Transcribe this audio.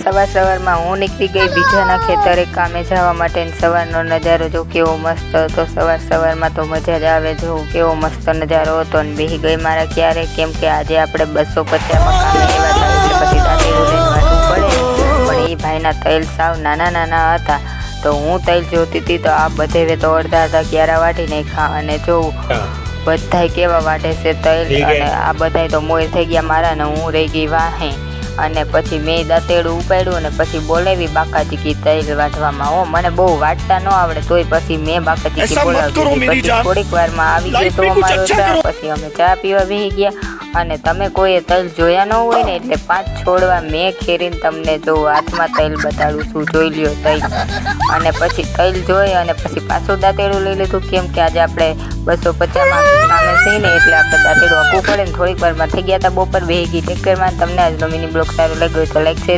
સવારમાં હું નીકળી ગઈ બીજાના ખેતરે કામે જવા માટે. સવારનો નજારો જો કેવો મસ્ત હતો. સવારમાં તો મજા જ આવે. જો કેવો મસ્ત નજારો હતો. અને બેસી ગઈ મારા ક્યારે, કેમ કે આજે આપણે 250માં કામે એવા થાય એટલે પછી દાંતેડું લઈને વાટવું પડે. પણ એ ભાઈના તૈલ સાવ નાના હતા. તો હું તૈલ જોતી હતી તો આ બધે તો અડધા ક્યારા વાટી નાખ્યા. અને જોઉં બધાય કેવા વાટે છે તૈલ. અને આ બધાય તો મોર થઈ ગયા મારા ને હું રહી ગઈ વાહે. અને પછી મેં દાંતેડું ઉપાડ્યું અને પછી બોલાવી બાકાચીકી તૈલ વાટવામાં. મને બહુ વાટતા ન આવડે તોય પછી મેં બાકાચીકી બોલાવી. પછી થોડીક વારમાં આવી ગયો તો અમારો ચા. પછી અમે ચા પીવા બેસી ગયા. અને તમે કોઈએ તૈલ જોયા ન હોય ને એટલે 5 છોડવા મેં ખેરીને તમને જો હાથમાં તૈલ બતાડું છું, જોઈ લ્યો તૈલ. અને પછી તૈલ જોઈ અને પછી પાછું દાંતેડું લઈ લીધું, કેમ કે આજે આપણે 250માં સામે છીએ ને એટલે આપણે દાંતેડું આપવું પડે ને. થોડીક વારમાં થઈ ગયા હતા બપોર બેસી ગઈ ટેક્ટરમાં. તમને આજનો મિની બ્લોગ સારો લાગ્યો તો લાઈક, શેર